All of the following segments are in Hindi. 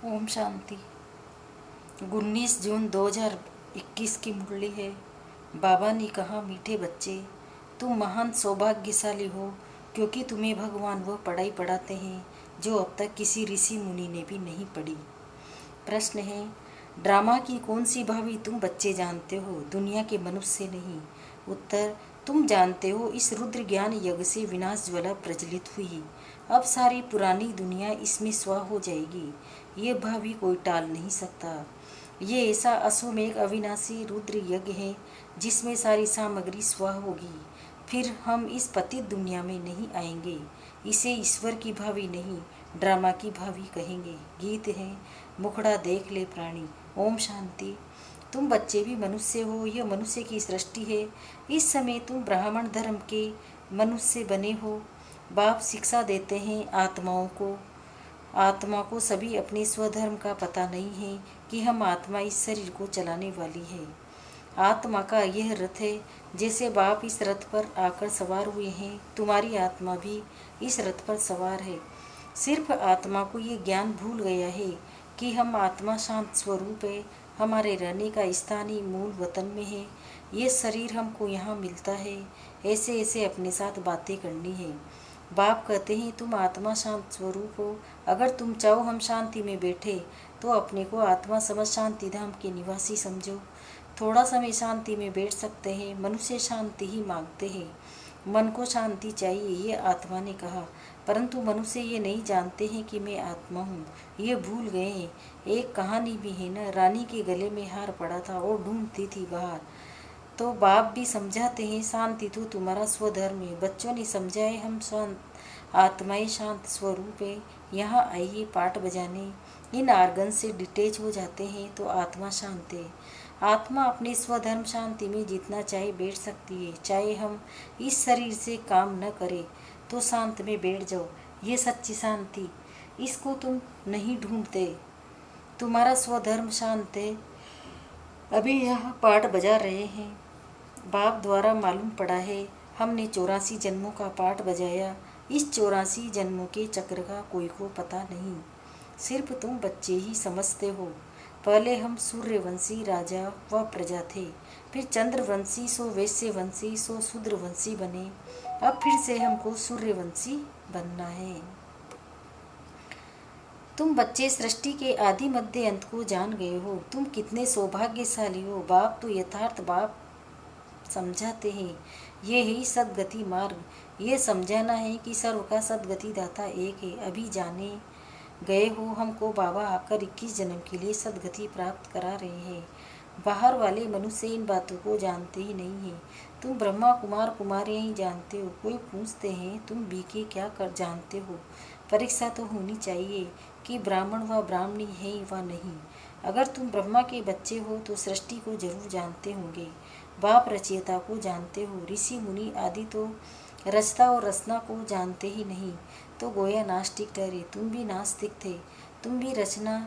ओम शांति। 19 जून 2021 की मुरली है। बाबा ने कहा, मीठे बच्चे, तुम महान सौभाग्यशाली हो, क्योंकि तुम्हें भगवान वह पढ़ाई पढ़ाते हैं जो अब तक किसी ऋषि मुनि ने भी नहीं पढ़ी। प्रश्न है, ड्रामा की कौन सी भावी तुम बच्चे जानते हो, दुनिया के मनुष्य नहीं? उत्तर, तुम जानते हो, इस रुद्र ज्ञान यज्ञ से विनाश ज्वाला प्रज्वलित हुई। अब सारी पुरानी दुनिया इसमें स्वाह हो जाएगी। ये भावी कोई टाल नहीं सकता। ये ऐसा अश्वमेघ अविनाशी रुद्र यज्ञ है जिसमें सारी सामग्री स्वाह होगी। फिर हम इस पतित दुनिया में नहीं आएंगे। इसे ईश्वर की भावी नहीं, ड्रामा की भावी कहेंगे। गीत है, मुखड़ा देख ले प्राणी। ओम शांति। तुम बच्चे भी मनुष्य हो, यह मनुष्य की सृष्टि है। इस समय तुम ब्राह्मण धर्म के मनुष्य बने हो। बाप शिक्षा देते हैं आत्मा को सभी अपने स्वधर्म का पता नहीं है कि हम आत्मा इस शरीर को चलाने वाली है। आत्मा का यह रथ है। जैसे बाप इस रथ पर आकर सवार हुए हैं, तुम्हारी आत्मा भी इस रथ पर सवार है। सिर्फ आत्मा को ये ज्ञान भूल गया है कि हम आत्मा शांत स्वरूप है। हमारे रहने का स्थान ही मूल वतन में है। ये शरीर हमको यहाँ मिलता है। ऐसे ऐसे अपने साथ बातें करनी है। बाप कहते हैं, तुम आत्मा शांत स्वरूप हो। अगर तुम चाहो हम शांति में बैठे तो अपने को आत्मा समझ शांति धाम के निवासी समझो। थोड़ा समय शांति में बैठ सकते हैं। मनुष्य शांति ही मांगते हैं। मन को शांति चाहिए, ये आत्मा ने कहा। परंतु मनुष्य ये नहीं जानते हैं कि मैं आत्मा हूँ। ये भूल गए हैं। एक कहानी भी है न, रानी के गले में हार पड़ा था और ढूंढती थी बाहर। तो बाप भी समझाते हैं, शांति तो तुम्हारा स्वधर्म है। बच्चों ने समझाए, हम शांत आत्माएं शांत स्वरूप है। यहाँ आइए पाठ बजाने। इन आर्गन से डिटेच हो जाते हैं तो आत्मा शांत है। आत्मा अपने स्वधर्म शांति में जितना चाहे बैठ सकती है। चाहे हम इस शरीर से काम न करें तो शांत में बैठ जाओ। ये सच्ची शांति, इसको तुम नहीं ढूंढते। तुम्हारा स्वधर्म शांत है। अभी यहाँ पाठ बजा रहे हैं, बाप द्वारा मालूम पड़ा है। हमने 84 जन्मों का पाठ बजाया। इस 84 जन्मों के चक्र का कोई को पता नहीं, सिर्फ तुम बच्चे ही समझते हो। पहले हम सूर्यवंशी राजा व प्रजा थे, फिर चंद्रवंशी सो वैश्यवंशी सो शूद्रवंशी बने। अब फिर से हमको सूर्यवंशी बनना है। तुम बच्चे सृष्टि के आदि मध्य अंत को जान गए हो। तुम कितने सौभाग्यशाली हो। बाप तो यथार्थ बाप समझाते हैं। ये ही सदगति मार्ग। ये समझाना है कि सर्व का सदगति दाता एक है। अभी जाने गए हो, हमको बाबा आकर 21 जन्म के लिए सदगति प्राप्त करा रहे हैं। बाहर वाले मनुष्य इन बातों को जानते ही नहीं हैं। तुम ब्रह्मा कुमार कुमारियाँ ही जानते हो। कोई पूछते हैं, तुम बीके क्या कर जानते हो? परीक्षा तो होनी चाहिए कि ब्राह्मण व ब्राह्मणी है व नहीं। अगर तुम ब्रह्मा के बच्चे हो तो सृष्टि को जरूर जानते होंगे। बाप रचयिता को जानते हो। ऋषि मुनि आदि तो रचता और रचना को जानते ही नहीं, तो गोया नास्तिक ठहरे। तुम भी नास्तिक थे। तुम भी रचना,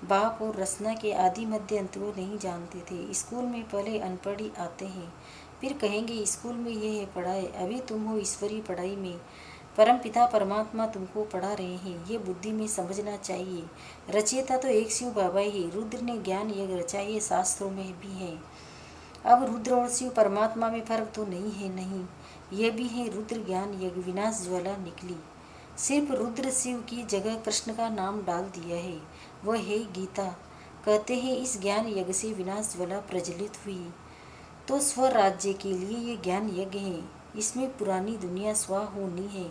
बाप और रचना के आदि मध्य अंत को नहीं जानते थे। स्कूल में पहले अनपढ़ ही आते हैं, फिर कहेंगे स्कूल में ये है पढ़ाई। अभी तुम हो ईश्वरीय पढ़ाई में। परम पिता परमात्मा तुमको पढ़ा रहे हैं। ये बुद्धि में समझना चाहिए। रचयिता तो एक शिव बाबा ही। रुद्र ने ज्ञान यज्ञ रचा, ये शास्त्रों में भी है। अब रुद्र और शिव परमात्मा में फर्क तो नहीं है, नहीं। यह भी है रुद्र ज्ञान यज्ञ विनाश ज्वाला निकली। सिर्फ रुद्र शिव की जगह कृष्ण का नाम डाल दिया है। वह है गीता। कहते हैं इस ज्ञान यज्ञ से विनाश ज्वाला प्रज्वलित हुई। तो स्वराज्य के लिए ये ज्ञान यज्ञ है। इसमें पुरानी दुनिया स्वाह होनी है।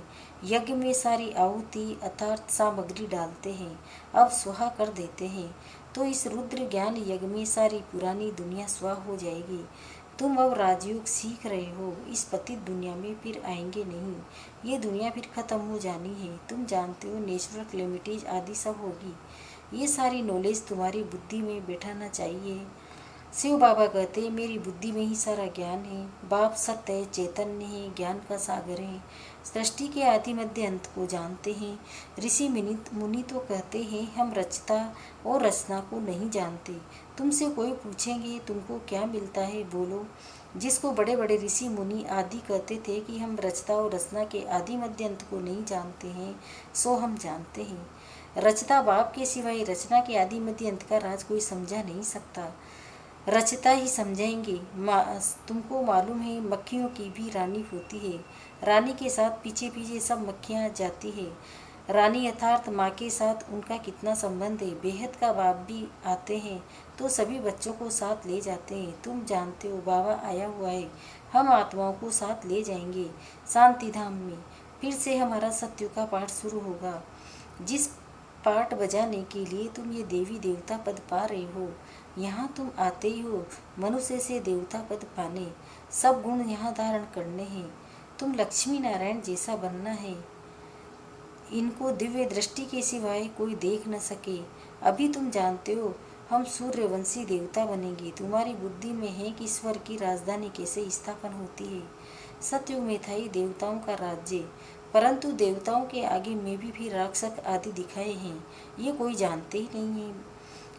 यज्ञ में सारी आहुति अर्थात सामग्री डालते हैं, अब स्वाहा कर देते हैं। तो इस रुद्र ज्ञान यज्ञ में सारी पुरानी दुनिया स्वाह हो जाएगी। तुम अब राजयोग सीख रहे हो। इस पतित दुनिया में फिर आएंगे नहीं। ये दुनिया फिर खत्म हो जानी है। तुम जानते हो नेचुरल क्लेमिटीज आदि सब होगी। ये सारी नॉलेज तुम्हारी बुद्धि में बैठाना चाहिए। शिव बाबा कहते हैं, मेरी बुद्धि में ही सारा ज्ञान है। बाप सत्य है, चैतन्य है, ज्ञान का सागर है। सृष्टि के आदि मध्य अंत को जानते हैं। ऋषि मुनि तो कहते हैं हम रचता और रचना को नहीं जानते। तुमसे कोई पूछेंगे तुमको क्या मिलता है, बोलो। जिसको बड़े बड़े ऋषि मुनि आदि कहते थे कि हम रचता और रचना के आदि मध्य अंत को नहीं जानते हैं, सो हम जानते हैं। रचता बाप के सिवाय रचना के आदि मध्य अंत का राज कोई समझा नहीं सकता, रचता ही समझाएंगे। तुमको मालूम है मक्खियों की भी रानी होती है, रानी के साथ पीछे पीछे सब मक्खियाँ जाती है। रानी अर्थात माँ के साथ उनका कितना संबंध है। बेहद का बाप भी आते हैं तो सभी बच्चों को साथ ले जाते हैं। तुम जानते हो बाबा आया हुआ है, हम आत्माओं को साथ ले जाएंगे शांति धाम में। फिर से हमारा सत्य का पाठ शुरू होगा, जिस पाठ बजाने के लिए तुम ये देवी देवता पद पा रहे हो। यहाँ तुम आते ही हो मनुष्य से देवता पद पाने, सब गुण यहाँ धारण करने हैं। तुम लक्ष्मी नारायण जैसा बनना है, इनको दिव्य दृष्टि के सिवाय कोई देख न सके। अभी तुम जानते हो हम सूर्यवंशी देवता बनेंगे। तुम्हारी बुद्धि में है कि स्वर की राजधानी कैसे स्थापन होती है। सतयुग में था ही देवताओं का राज्य, परंतु देवताओं के आगे में भी राक्षस आदि दिखाए हैं, ये कोई जानते ही नहीं है।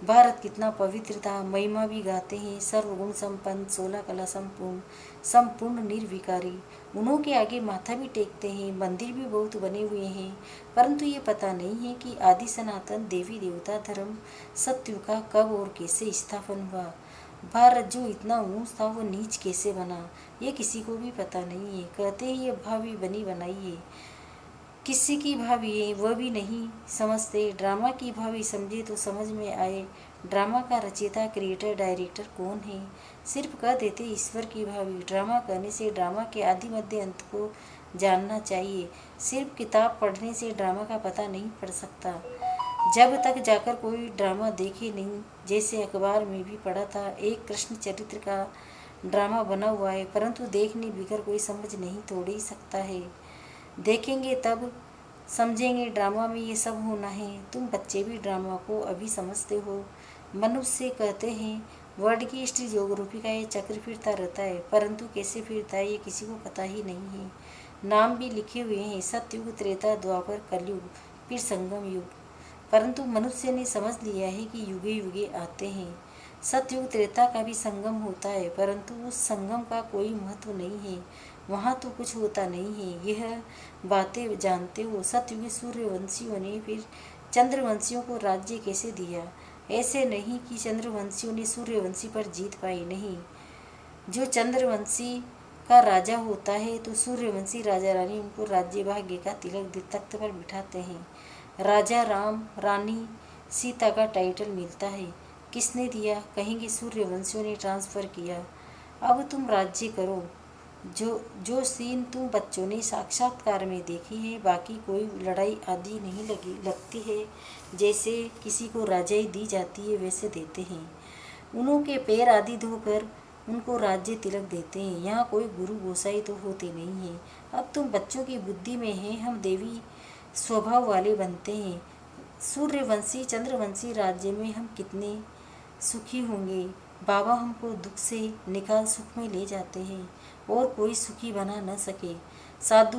भारत कितना पवित्र था, महिमा भी गाते हैं। सर्वगुण संपन्न, 16 कला संपूर्ण, संपूर्ण निर्विकारी, उन्हों के आगे माथा भी टेकते हैं। मंदिर भी बहुत बने हुए हैं, परंतु ये पता नहीं है कि आदि सनातन देवी देवता धर्म सत्य का कब और कैसे स्थापन हुआ। भारत जो इतना ऊंच था वो नीच कैसे बना, ये किसी को भी पता नहीं है। कहते हैं ये भावी बनी बनाई है, किसी की भावी है वह भी नहीं समझते। ड्रामा की भावी समझे तो समझ में आए, ड्रामा का रचयिता क्रिएटर डायरेक्टर कौन है। सिर्फ कह देते ईश्वर की भावी। ड्रामा करने से ड्रामा के आदि मध्य अंत को जानना चाहिए। सिर्फ किताब पढ़ने से ड्रामा का पता नहीं पड़ सकता, जब तक जाकर कोई ड्रामा देखे नहीं। जैसे अखबार में भी पढ़ा था, एक कृष्ण चरित्र का ड्रामा बना हुआ है, परंतु देखने बिगर कोई समझ नहीं तोड़ ही सकता है। देखेंगे तब समझेंगे ड्रामा में ये सब होना है। तुम बच्चे भी ड्रामा को अभी समझते हो। मनुष्य कहते हैं वर्ड की हिस्ट्री ज्योग्राफी का ये चक्र फिरता रहता है, परंतु कैसे फिरता है ये किसी को पता ही नहीं है। नाम भी लिखे हुए हैं, सतयुग, त्रेता, द्वापर, कलयुग, फिर संगम युग, परंतु मनुष्य ने समझ लिया है कि युगे युगे आते हैं। सतयुग त्रेता का भी संगम होता है, परंतु उस संगम का कोई महत्व नहीं है, वहाँ तो कुछ होता नहीं है। यह बातें जानते हो। सतयुगी सूर्यवंशियों ने फिर चंद्रवंशियों को राज्य कैसे दिया। ऐसे नहीं कि चंद्रवंशियों ने सूर्यवंशी पर जीत पाई, नहीं। जो चंद्रवंशी का राजा होता है तो सूर्यवंशी राजा रानी उनको राज्य भाग्य का तिलक तख्त पर बिठाते हैं। राजा राम, रानी सीता का टाइटल मिलता है। किसने दिया? कहेंगे सूर्यवंशियों ने ट्रांसफ़र किया। अब तुम राज्य करो। जो सीन तुम बच्चों ने साक्षात्कार में देखी है, बाकी कोई लड़ाई आदि नहीं लगती है। जैसे किसी को राजाई दी जाती है वैसे देते हैं। उन्हों के पैर आदि धोकर उनको राज्य तिलक देते हैं। यहाँ कोई गुरु गोसाई तो होते नहीं हैं। अब तुम बच्चों की बुद्धि में है हम देवी स्वभाव वाले बनते हैं। सूर्यवंशी चंद्रवंशी राज्य में हम कितने सुखी होंगे। बाबा हमको दुख से निकाल सुख में ले जाते हैं और कोई सुखी बना न सके। साधु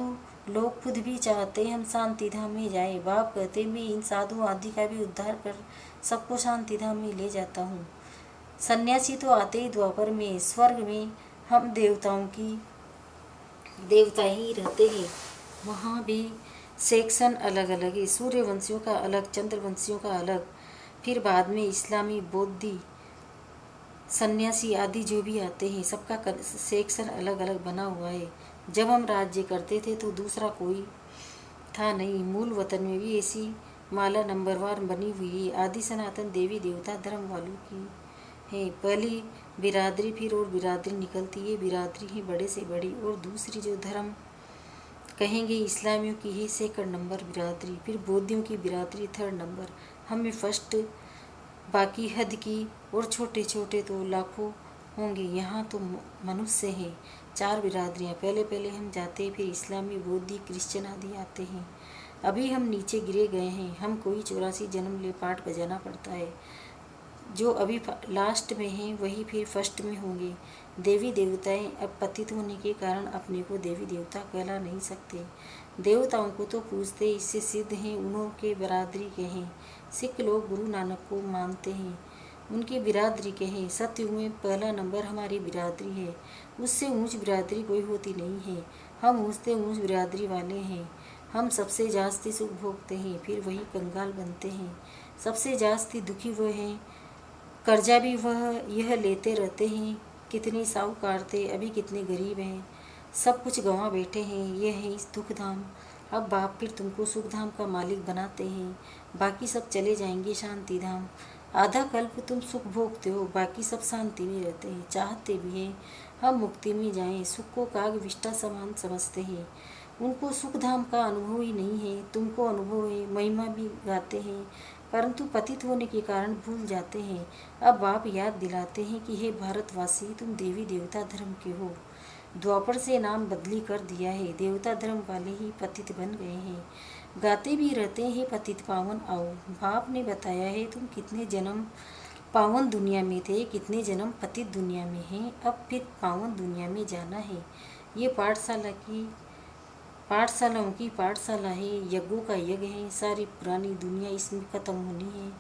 लोग खुद भी चाहते हम शांति धाम में जाएं। बाप कहते मैं इन साधु आदि का भी उद्धार कर सबको शांति धाम में ले जाता हूँ। सन्यासी तो आते ही द्वापर में, स्वर्ग में हम देवता ही रहते हैं। वहाँ भी सेक्शन अलग अलग है, सूर्यवंशियों का अलग, चंद्रवंशियों का अलग, फिर बाद में इस्लामी, बौद्धी, सन्यासी आदि जो भी आते हैं सबका सेक्शन अलग अलग बना हुआ है। जब हम राज्य करते थे तो दूसरा कोई था नहीं। मूल वतन में भी ऐसी माला नंबरवार बनी हुई है। आदि सनातन देवी देवता धर्म वालों की है। पहली बिरादरी फिर और बिरादरी निकलती है। बिरादरी है बड़े से बड़ी, और दूसरी जो धर्म कहेंगे इस्लामियों की है सेकंड नंबर बिरादरी, फिर बौद्धियों की बिरादरी थर्ड नंबर, हमें फर्स्ट, बाकी हद की और छोटे छोटे तो लाखों होंगे। यहाँ तो मनुष्य हैं। 4 बिरादरियाँ। पहले हम जाते हैं, फिर इस्लामी, बौद्धि, क्रिश्चियन आदि आते हैं। अभी हम नीचे गिरे गए हैं। हम कोई 84 जन्म ले पाठ बजाना पड़ता है। जो अभी लास्ट में हैं वही फिर फर्स्ट में होंगे। देवी देवताएं अब पतित होने के कारण अपने को देवी देवता कहला नहीं सकते। देवताओं को तो पूजते, इससे सिद्ध हैं उन्हों के बिरादरी के हैं। सिख लोग गुरु नानक को मानते हैं, उनकी बिरादरी के हैं। सतयुग में पहला नंबर हमारी बिरादरी है। उससे ऊंच बिरादरी कोई होती नहीं है। हम ऊंचते ऊंच बिरादरी वाले हैं। हम सबसे जास्ती सुख भोगते हैं, फिर वही कंगाल बनते हैं। सबसे जास्ती दुखी वह हैं, कर्जा भी वह यह लेते रहते हैं। कितने साहूकार थे, अभी कितने गरीब हैं, सब कुछ गंवा बैठे हैं। यह है इस दुख धाम। अब बाप फिर तुमको सुख धाम का मालिक बनाते हैं, बाकी सब चले जाएंगे शांति धाम। आधा कल्प तुम सुख भोगते हो, बाकी सब शांति में रहते हैं। चाहते भी हैं हम मुक्ति में जाएं, सुख को काग विष्ठा समान समझते हैं। उनको सुख धाम का अनुभव ही नहीं है, तुमको अनुभव है। महिमा भी गाते हैं, परंतु पतित होने के कारण भूल जाते हैं। अब बाप याद दिलाते हैं कि हे भारतवासी, तुम देवी देवता धर्म के हो। द्वापर से नाम बदली कर दिया है, देवता धर्म वाले ही पतित बन गए हैं। गाते भी रहते हैं पतित पावन आओ। बाप ने बताया है तुम कितने जन्म पावन दुनिया में थे, कितने जन्म पतित दुनिया में हैं। अब फिर पावन दुनिया में जाना है। ये पाठशालाओं की पाठशाला है, यज्ञों का यज्ञ है। सारी पुरानी दुनिया इसमें खत्म होनी है।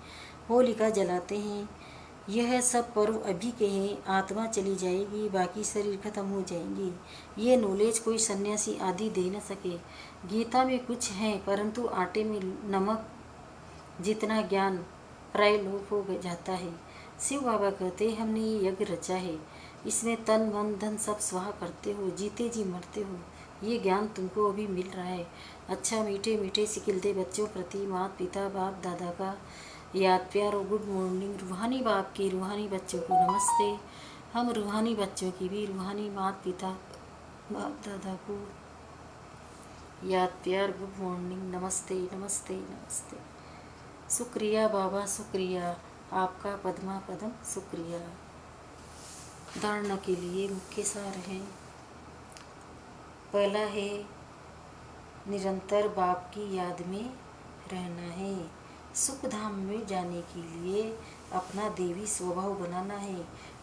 होलिका जलाते हैं। यह सब पर्व अभी के हैं, आत्मा चली जाएगी, बाकी शरीर खत्म हो जाएंगे। ये नॉलेज कोई सन्यासी आदि दे न सके। गीता में कुछ है, परंतु आटे में नमक जितना ज्ञान प्राय लोप हो जाता है। शिव बाबा कहते हमने ये यज्ञ रचा है, इसमें तन मन धन सब स्वाहा करते हो, जीते जी मरते हो। ये ज्ञान तुमको अभी मिल रहा है। अच्छा मीठे मीठे सिकिलते बच्चों प्रति माता पिता बाप दादा का याद प्यार और गुड मॉर्निंग। रूहानी बाप की रूहानी बच्चों को नमस्ते। हम रूहानी बच्चों की भी रूहानी माता पिता बाप दादा को याद प्यार गुड मॉर्निंग, नमस्ते नमस्ते नमस्ते। शुक्रिया बाबा शुक्रिया, आपका पद्मा पदम शुक्रिया। धारणा के लिए मुख्य सार हैं। पहला है निरंतर बाप की याद में रहना है। सुख धाम में जाने के लिए अपना देवी स्वभाव बनाना है।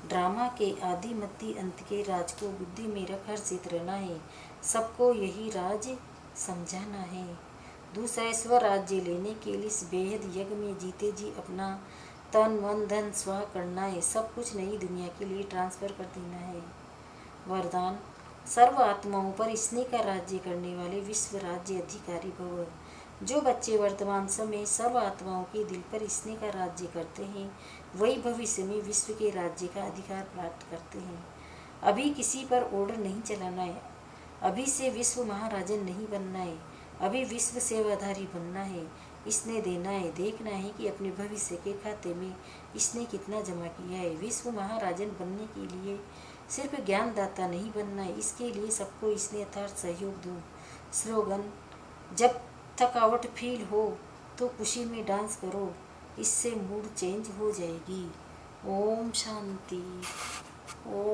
ड्रामा के आदि मध्य अंत के राज को बुद्धि में रख हर्षित रहना है। सबको यही राज समझाना है। दूसरा स्वराज्य लेने के लिए इस बेहद यज्ञ में जीते जी अपना तन मन धन स्वाह करना है। सब कुछ नई दुनिया के लिए ट्रांसफर कर देना है। वरदान सर्व आत्माओं पर स्नेह का राज्य करने वाले विश्व राज्य अधिकारी भव। जो बच्चे वर्तमान समय सर्व आत्माओं के दिल पर स्नेह का राज्य करते हैं, वही भविष्य में विश्व के राज्य का अधिकार प्राप्त करते हैं। अभी किसी पर ऑर्डर नहीं चलाना है, अभी से विश्व महाराजन नहीं बनना है, अभी विश्व सेवाधारी बनना है। इसने देना है, देखना है कि अपने भविष्य के खाते में इसने कितना जमा किया है। विश्व महाराजन बनने के लिए सिर्फ ज्ञानदाता नहीं बनना है, इसके लिए सबको इसने यथार्थ सहयोग दो। स्लोगन जब थकावट फील हो तो खुशी में डांस करो, इससे मूड चेंज हो जाएगी। ओम शांति। ओम